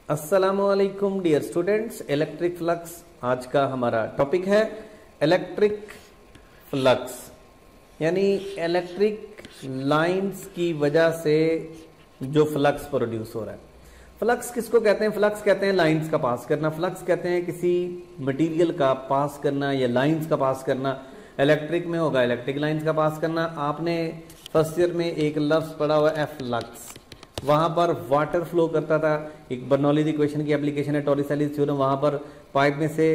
अस्सलामुअलैकुम dear students, electric flux आज का हमारा टॉपिक है। इलेक्ट्रिक फ्लक्स यानी इलेक्ट्रिक लाइंस की वजह से जो फ्लक्स प्रोड्यूस हो रहा है। फ्लक्स किसको कहते हैं? फ्लक्स कहते हैं लाइंस का पास करना। फ्लक्स कहते हैं किसी मटेरियल का पास करना या लाइंस का पास करना। इलेक्ट्रिक में होगा इलेक्ट्रिक लाइंस का पास करना। आपने फर्स्ट ईयर में एक लफ्ज पढ़ा हुआ है फ्लक्स, वहां पर वाटर फ्लो करता था। एक बर्नौली की इक्वेशन की एप्लीकेशन है, टॉरिसेलीज थ्योरम। वहां पर पाइप में से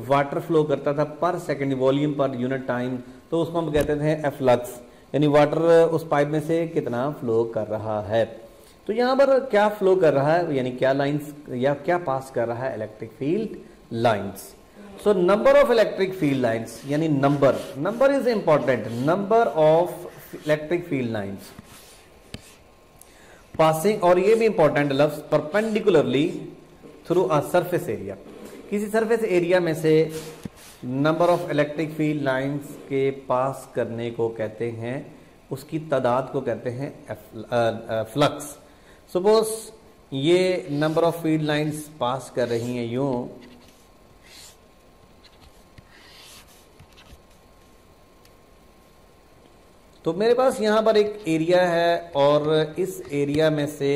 वाटर फ्लो करता था पर second, volume per unit time, तो उसको हम कहते थे फ्लक्स, यानी वाटर उस पाइप में से कितना फ्लो कर रहा है। तो यहां पर क्या फ्लो कर रहा है, यानी क्या लाइंस या क्या पास कर रहा है? Electric field lines. So number of electric field lines, यानी number is important. Number of electric field lines passing, और ये भी इंपॉर्टेंट लफ्ज, perpendicularly through a surface area. किसी सरफेस एरिया में से number of electric field lines के पास करने को कहते हैं, उसकी तादाद को कहते हैं फ्लक्स। सपोज ये number of field lines pass कर रही हैं यूं, तो मेरे पास यहां पर एक एरिया है और इस एरिया में से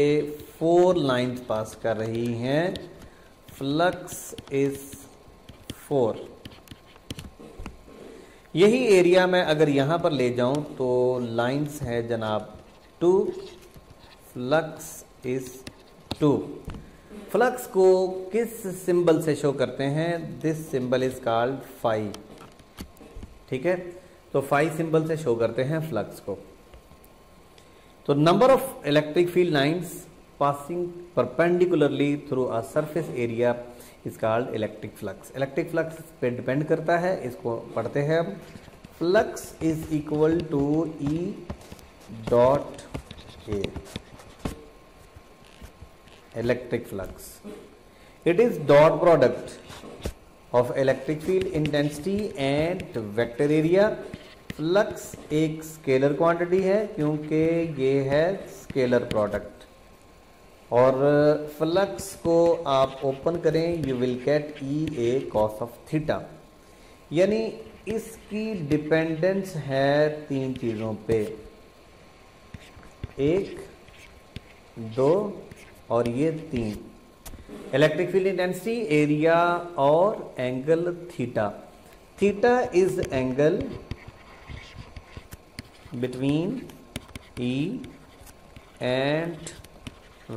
4 लाइंस पास कर रही हैं। Flux is 4। यही एरिया मैं अगर यहां पर ले जाऊं तो लाइंस है जनाब 2, फ्लक्स इज 2। फ्लक्स को किस सिंबल से शो करते हैं? This symbol is called phi. ठीक है, तो फाई सिंबल से शो करते हैं फ्लक्स को। तो number of electric field lines passing perpendicularly through a surface area is called electric flux. Electric flux पे डिपेंड करता है, इसको पढ़ते हैं हम। Flux is equal to E dot A, electric flux. It is dot product of electric field intensity and vector area. Flux एक scalar quantity है क्योंकि ये है स्केलर प्रोडक्ट, और फ्लक्स को आप ओपन करें, you will gate E A cos of theta. यानी इसकी डिपेंडेंस है 3 चीजों पे, 1, 2 और ये 3। इलेक्ट्रिक फील्ड इंटेंसिटी, एरिया और angle theta. Theta is angle between E and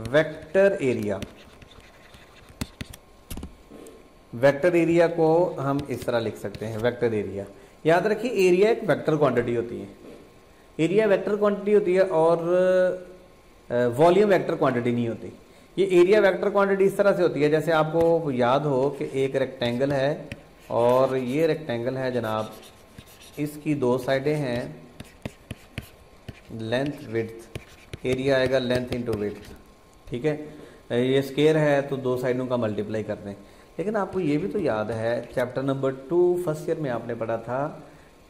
vector area. Vector area को हम इस तरह लिख सकते हैं, वेक्टर एरिया। याद रखिए, एरिया एक वेक्टर क्वांटिटी होती है। एरिया वेक्टर क्वांटिटी होती है और वॉल्यूम वेक्टर क्वांटिटी नहीं होती। ये एरिया वेक्टर क्वांटिटी इस तरह से होती है, जैसे आपको याद हो कि एक रेक्टेंगल है और ये रेक्टेंगल है जनाब, इसकी 2 साइडें हैं, लेंथ विड्थ, एरिया आएगा लेंथ इंटू विड्थ। ठीक है, ये स्क्वायर है तो 2 साइडों का मल्टीप्लाई करते हैं। लेकिन आपको ये भी तो याद है, चैप्टर नंबर 2 फर्स्ट ईयर में आपने पढ़ा था,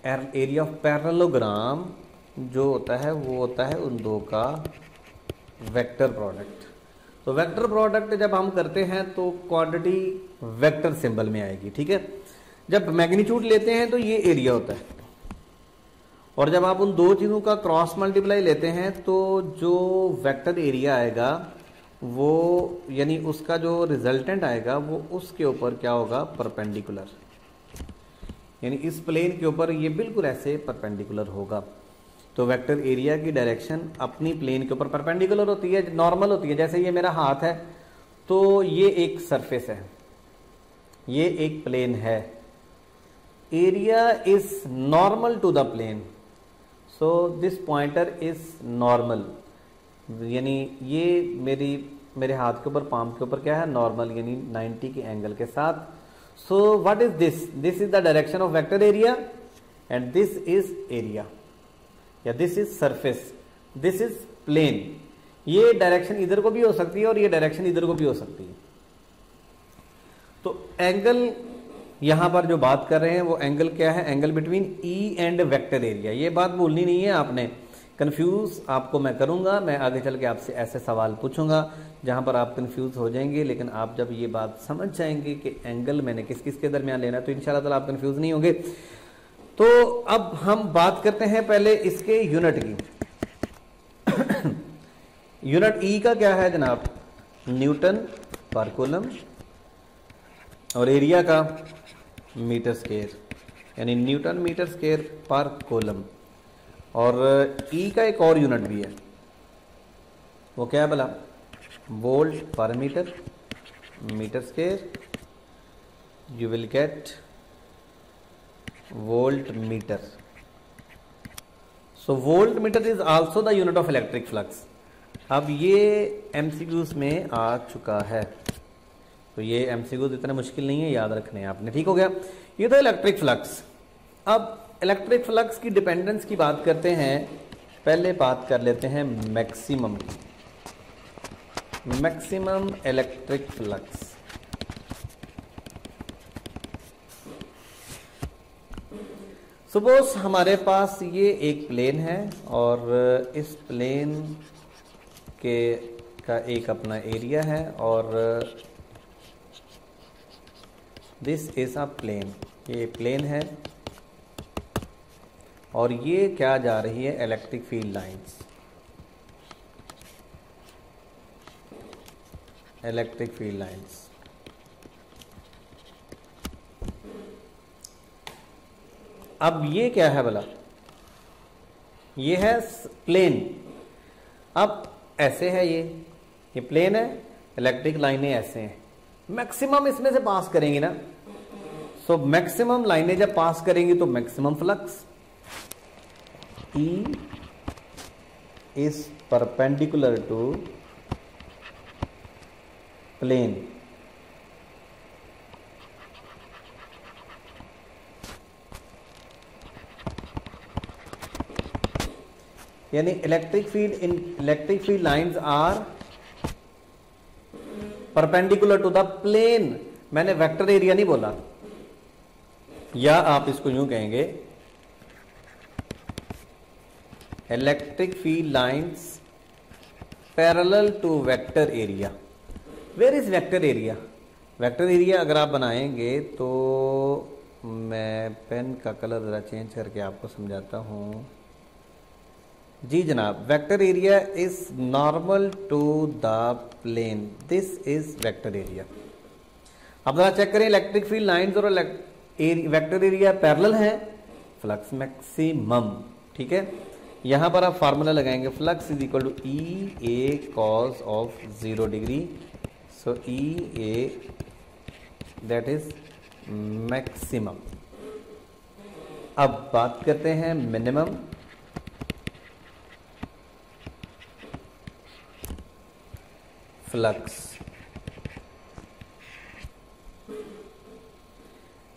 एरिया ऑफ पैरेललोग्राम जो होता है वो होता है उन 2 का वेक्टर प्रोडक्ट। तो वेक्टर प्रोडक्ट जब हम करते हैं तो क्वांटिटी वेक्टर सिंबल में आएगी। ठीक है, जब मैग्नीट्यूड लेते हैं तो ये एरिया होता है, और जब आप उन 2 चीजों का क्रॉस मल्टीप्लाई लेते हैं तो जो वेक्टर एरिया आएगा वो, यानी उसका जो रिजल्टेंट आएगा वो उसके ऊपर क्या होगा? परपेंडिकुलर, यानी इस प्लेन के ऊपर ये बिल्कुल ऐसे परपेंडिकुलर होगा। तो वेक्टर एरिया की डायरेक्शन अपनी प्लेन के ऊपर परपेंडिकुलर होती है, नॉर्मल होती है। जैसे ये मेरा हाथ है तो ये एक सरफेस है, ये एक प्लेन है, area is normal to the plane, so this pointer is normal. यानी ये मेरे हाथ के ऊपर, पाम के ऊपर क्या है? नॉर्मल, यानी 90 के एंगल के साथ। So what is this? This is the direction of vector area and this is area, या this is surface, this is plane. ये डायरेक्शन इधर को भी हो सकती है और ये डायरेक्शन इधर को भी हो सकती है। तो एंगल यहां पर जो बात कर रहे हैं वो एंगल क्या है? Angle between E and vector area. ये बात भूलनी नहीं है आपने कंफ्यूज आपको मैं करूंगा, मैं आगे चल के आपसे ऐसे सवाल पूछूंगा जहां पर आप कंफ्यूज हो जाएंगे, लेकिन आप जब ये बात समझ जाएंगे कि एंगल मैंने किस किस के दरमियान लेना है तो इंशाल्लाह ताला आप कंफ्यूज नहीं होंगे। तो अब हम बात करते हैं पहले इसके यूनिट की। यूनिट ई का क्या है जनाब? न्यूटन पर कूलम, और एरिया का मीटर स्क्वायर, यानी न्यूटन मीटर स्क्वायर पर कूलम। और ई का एक और यूनिट भी है, वो क्या है भला? वोल्ट पर metre, metre square, you will get volt metre. So volt metre is also the unit of electric flux. अब ये एमसीक्यूज में आ चुका है, तो ये एमसीक्यूज इतना मुश्किल नहीं है, याद रखने हैं आपने। ठीक हो गया, ये तो इलेक्ट्रिक फ्लक्स। अब इलेक्ट्रिक फ्लक्स की डिपेंडेंस की बात करते हैं। पहले बात कर लेते हैं मैक्सिमम इलेक्ट्रिक फ्लक्स। सपोज हमारे पास ये एक प्लेन है और इस प्लेन के का एक अपना एरिया है और दिस इज अ प्लेन, ये प्लेन है और ये क्या जा रही है? Electric field lines, electric field lines. अब ये क्या है भला? ये है प्लेन। अब ऐसे है, ये प्लेन है, इलेक्ट्रिक लाइनें ऐसे हैं, मैक्सिमम इसमें से पास करेंगी ना। सो मैक्सिमम लाइनें जब पास करेंगी तो maximum flux E is perpendicular to plane, यानी electric field lines are perpendicular to the plane. मैंने वेक्टर एरिया नहीं बोला, या आप इसको यूं कहेंगे electric field lines parallel to vector area. Where is vector area? Vector area अगर आप बनाएंगे तो मैं पेन का कलर जरा चेंज करके आपको समझाता हूं। जी जनाब, vector area is normal to the plane, this is vector area. अब जरा चेक करें, इलेक्ट्रिक फील्ड लाइंस और वेक्टर एरिया पैरेलल है, फ्लक्स मैक्सिमम। ठीक है, यहां पर आप फार्मूला लगाएंगे, flux is equal to E A cos of 0 degree. So E A that is maximum. अब बात करते हैं मिनिमम। फ्लक्स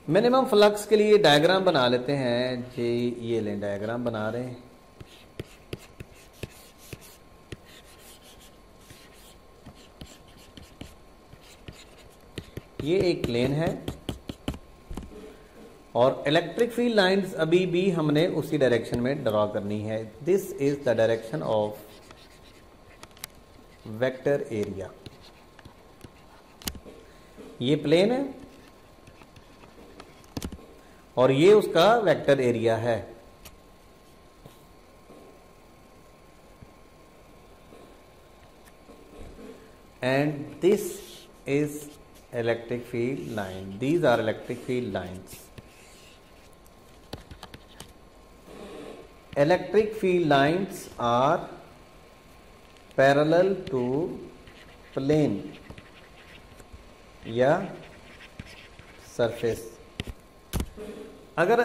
मिनिमम फ्लक्स के लिए डायग्राम बना लेते हैं जी। ये लें, डायग्राम बना रहे हैं। ये एक प्लेन है और इलेक्ट्रिक फील्ड लाइंस अभी भी हमने उसी डायरेक्शन में ड्रॉ करनी है। This is the direction of vector area. ये प्लेन है और ये उसका वेक्टर एरिया है। And this is electric field line. These are electric field lines. Electric field lines are parallel to plane या surface। अगर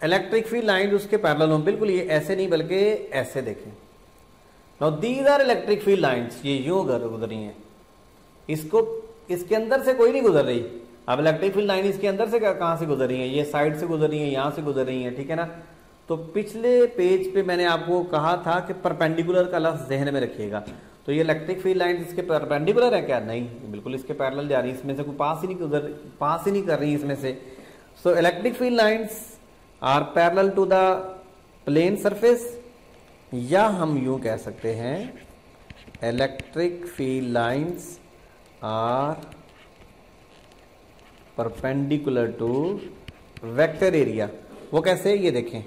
इलेक्ट्रिक फील्ड लाइन उसके parallel हो, बिल्कुल ये ऐसे नहीं बल्कि ऐसे देखें। Now these are electric field lines, ये यूं गुजर रही हैं, इसको इसके अंदर से कोई नहीं गुजर रही। अब इलेक्ट्रिक फील्ड लाइन इसके अंदर से कहां से गुजर रही है? ये साइड से गुजर रही है, यहां से गुजर रही है। ठीक है ना, तो पिछले पेज पे मैंने आपको कहा था कि परपेंडिकुलर का लफ्ज जहन में रखिएगा। तो ये इलेक्ट्रिक फील्ड लाइन इसके परपेंडिकुलर है क्या? नहीं, बिल्कुल इसके पैरेलल जा रही है, इसमें से कोई पास ही नहीं कर रही इसमें से। So electric field lines are parallel to the plane surface या हम यूं कह सकते हैं electric field lines are perpendicular to vector area. वो कैसे, ये देखें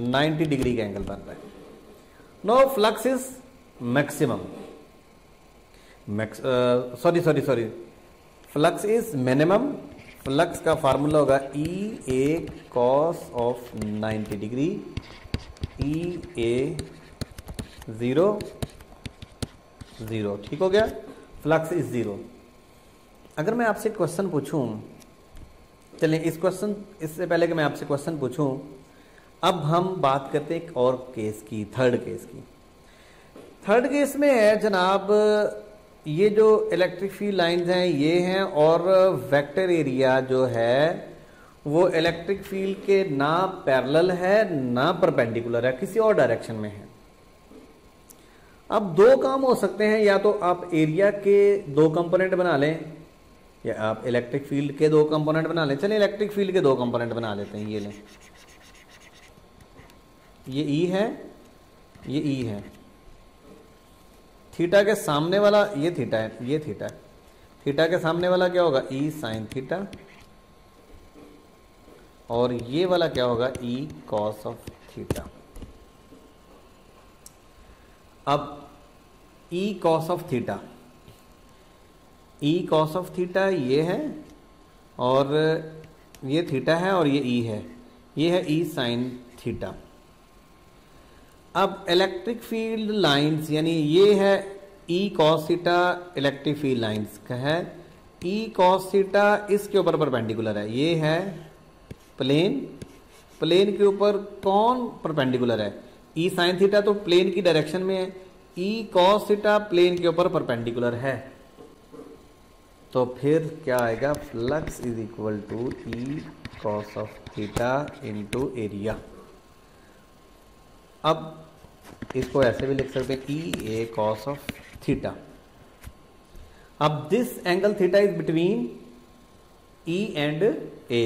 90 डिग्री का एंगल बन रहा है। No flux is maximum, sorry flux is minimum. Flux का फार्मूला होगा E A cos of 90 degree, E A 0 0, ठीक हो गया। Flux is 0। अगर मैं आपसे क्वेश्चन पूछूं, चलिए इससे पहले कि मैं आपसे क्वेश्चन पूछूं, अब हम बात करते हैं एक और केस की, थर्ड केस की। थर्ड केस में है जनाब, ये जो इलेक्ट्रिक फील्ड लाइंस हैं ये हैं, और वेक्टर एरिया जो है वो इलेक्ट्रिक फील्ड के ना पैरेलल है ना परपेंडिकुलर है, किसी और डायरेक्शन में है। अब दो काम हो सकते हैं, या तो आप एरिया के दो कंपोनेंट बना लें, या आप इलेक्ट्रिक फील्ड के दो कंपोनेंट बना लें। चलिए इलेक्ट्रिक फील्ड के दो कंपोनेंट बना लेते हैं। ये लें, ये ई है, ये ई है। थीटा के सामने वाला ये थीटा है, ये थीटा है। थीटा के सामने वाला क्या होगा, ई साइन थीटा, और ये वाला क्या होगा, ई कॉस ऑफ थीटा। अब E cos of theta, E cos of theta ये है, और ये थीटा है, और ये ई है, ये है ई साइन थीटा। अब इलेक्ट्रिक फील्ड लाइंस, यानी ये है E cos theta, electric field lines का है। ई कॉस थीटा इसके ऊपर परपेंडिकुलर है, ये है प्लेन, प्लेन के ऊपर कौन परपेंडिकुलर है, ई साइन थीटा, तो प्लेन की डायरेक्शन में है। ई कॉस थीटा प्लेन के ऊपर परपेंडिकुलर है, तो फिर क्या आएगा, flux is equal to E cos of theta into area. अब इसको ऐसे भी लिख सकते हैं, E A cos of theta. अब this angle theta is between E and A.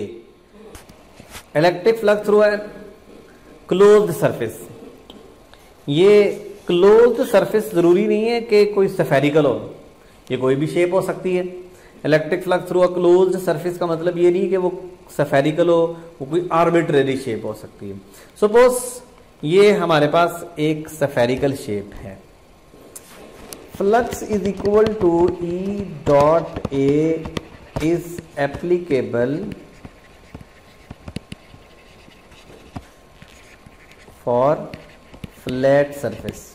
Electric flux through a closed surface. ये क्लोज्ड सरफेस जरूरी नहीं है कि कोई स्फेरिकल हो, ये कोई भी शेप हो सकती है। Electric flux through a closed surface का मतलब ये नहीं कि वो स्फेरिकल हो, वो कोई आर्बिट्रेरी शेप हो सकती है। सपोज ये हमारे पास एक स्फेरिकल शेप है। Flux is equal to E dot A is applicable for flat surface.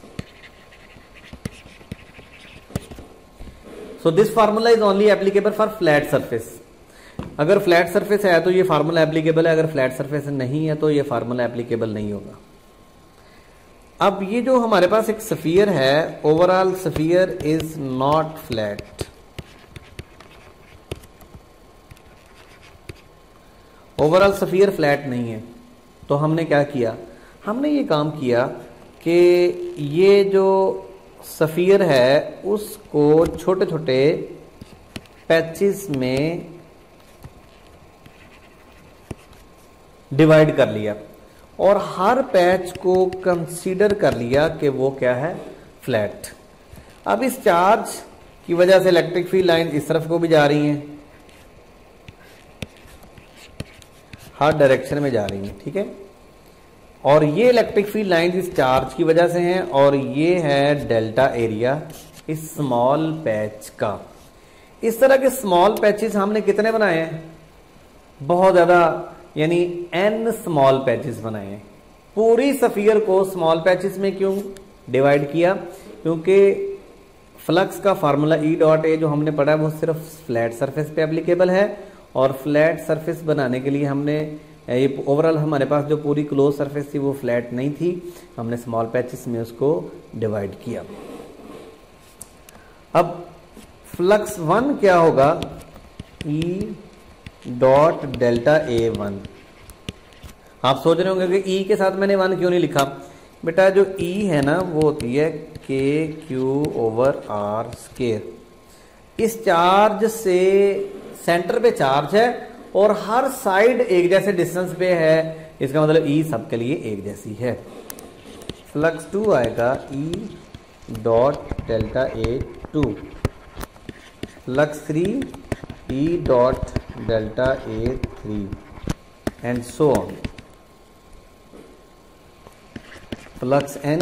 So this formula is only applicable for flat surface. अगर फ्लैट सरफेस है तो ये फार्मूला एप्लीकेबल है, अगर फ्लैट सरफेस नहीं है तो ये फार्मूला एप्लीकेबल नहीं होगा। अब ये जो हमारे पास एक स्फीयर है, overall sphere is not flat. Overall sphere flat नहीं है, तो हमने क्या किया, हमने ये काम किया कि ये जो स्फीयर है उसको छोटे छोटे पैचेस में डिवाइड कर लिया, और हर पैच को कंसीडर कर लिया कि वो क्या है, फ्लैट। अब इस चार्ज की वजह से इलेक्ट्रिक फील्ड लाइन इस तरफ को भी जा रही हैं, हर डायरेक्शन में जा रही हैं, ठीक है। और ये इलेक्ट्रिक फील्ड लाइन इस चार्ज की वजह से हैं, और ये है डेल्टा एरिया इस स्मॉल पैच का। इस तरह के स्मॉल पैचेस हमने कितने बनाए हैं, बहुत ज्यादा, यानी n स्मॉल पैचेस बनाए हैं। पूरी स्फीयर को स्मॉल पैचेस में क्यों डिवाइड किया, क्योंकि फ्लक्स का फार्मूला ई डॉट ए जो हमने पढ़ा है वो सिर्फ फ्लैट सरफेस पे एप्लीकेबल है, और फ्लैट सरफेस बनाने के लिए हमने ये ओवरऑल हमारे पास जो पूरी क्लोज सरफेस थी वो फ्लैट नहीं थी, हमने स्मॉल पैचेस में उसको डिवाइड किया। अब फ्लक्स 1 क्या होगा, ई डॉट डेल्टा ए 1। आप सोच रहे होंगे कि ई के साथ मैंने 1 क्यों नहीं लिखा। बेटा जो ई है ना वो होती है के क्यू ओवर आर स्क्वायर। इस चार्ज से सेंटर पे चार्ज है और हर साइड एक जैसे डिस्टेंस पे है, इसका मतलब ई सबके लिए एक जैसी है। फ्लक्स 2 आएगा E dot delta A 2, flux 3 E dot delta A 3 and so on. Flux n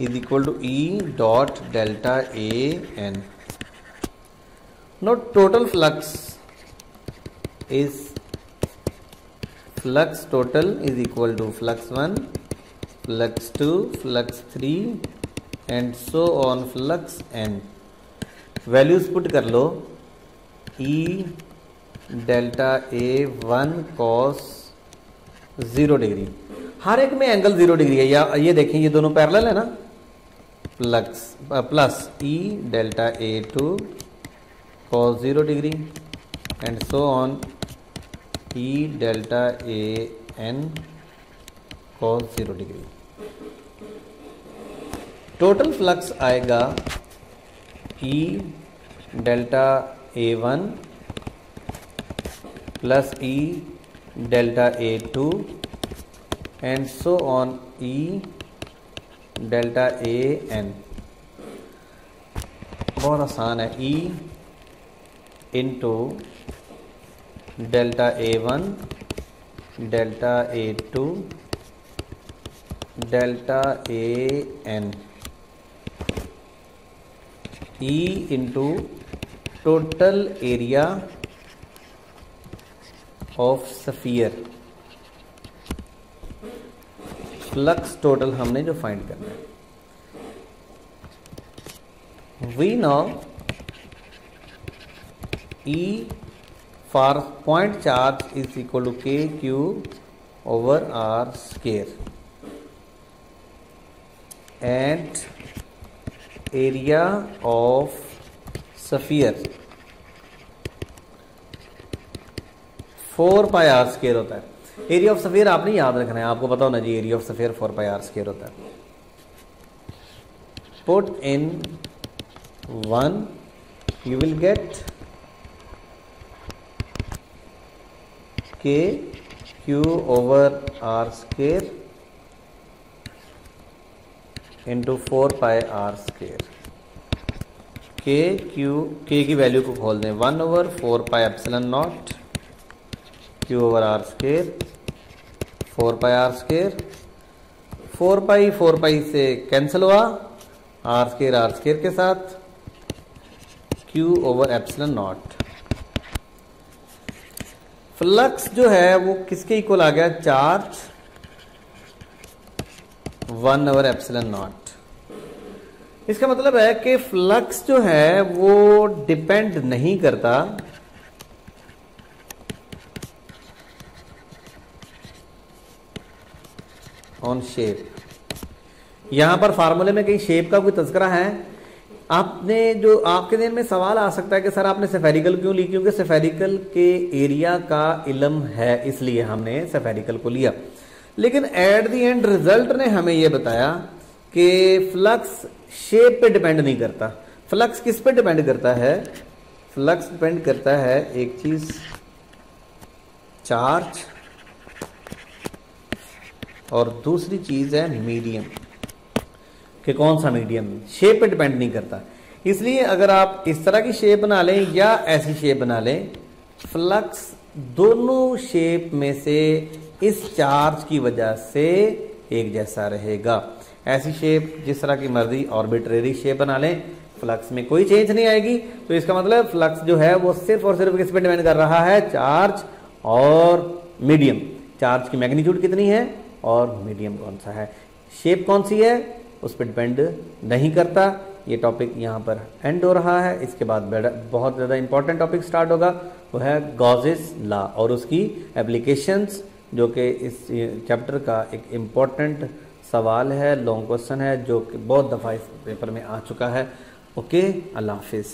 is equal to E dot delta A n. Now total flux total is equal to flux 1, flux 2, flux 3 and so on flux n. Values put कर लो. E delta A 1 cos 0 degree. हर एक में angle 0 degree है. या ये देखें, ये दोनों पैरेलल है ना. Plus E delta A 2 cos 0 degree and so on E delta A N cos 0 degree. Total flux आएगा E delta A 1 plus E delta A 2 and so on E delta A N. बहुत आसान है. E into delta A 1 delta A 2 delta A N. E into total area of sphere. Flux total हमने जो find करना है. We no E for point charge is equal to K Q over R square and area of sphere 4 pi are square होता है. Area of sphere आपने याद रखना है. आपको पता होना चाहिए area of sphere 4 pi are square होता है. Put in 1 you will get k q over r square into 4 pi r square. k की वैल्यू को खोल दें. 1 over 4 pi epsilon not q over r square 4 pi r square. 4 पाई से cancel हुआ. r square के साथ q over epsilon not. Flux जो है वो किसके इक्वल आ गया? Charge 1 over epsilon not. इसका मतलब है कि फ्लक्स जो है वो डिपेंड नहीं करता ऑन शेप. यहां पर फार्मूले में कहीं शेप का कोई तस्करा है? आपने जो आपके दिन में सवाल आ सकता है कि सर आपने सेफेरिकल क्यों ली? क्योंकि सेफेरिकल के एरिया का इल्म है, इसलिए हमने सेफेरिकल को लिया. लेकिन एट द एंड रिजल्ट ने हमें यह बताया कि फ्लक्स शेप पे डिपेंड नहीं करता. फ्लक्स किस पे डिपेंड करता है? फ्लक्स डिपेंड करता है एक चीज चार्ज और दूसरी चीज है मीडियम. कि कौन सा मीडियम? शेप पे डिपेंड नहीं करता. इसलिए अगर आप इस तरह की शेप बना लें या ऐसी शेप बना लें, फ्लक्स दोनों शेप में से इस चार्ज की वजह से एक जैसा रहेगा. ऐसी शेप जिस तरह की मर्जी आर्बिट्रेरी शेप बना लें, फ्लक्स में कोई चेंज नहीं आएगी. तो इसका मतलब फ्लक्स जो है वो सिर्फ और सिर्फ किस पे डिपेंड कर रहा है? चार्ज और मीडियम. चार्ज की मैग्नीट्यूड कितनी है और मीडियम कौन सा है. शेप कौन सी है उस पर डिपेंड नहीं करता. ये टॉपिक यहाँ पर एंड हो रहा है. इसके बाद बहुत ज़्यादा इंपॉर्टेंट टॉपिक स्टार्ट होगा, वो है गॉसेस लॉ और उसकी एप्लीकेशंस, जो कि इस चैप्टर का एक इम्पॉर्टेंट सवाल है, लॉन्ग क्वेश्चन है, जो कि बहुत दफ़ा इस पेपर में आ चुका है. ओके, अल्लाह हाफिज़.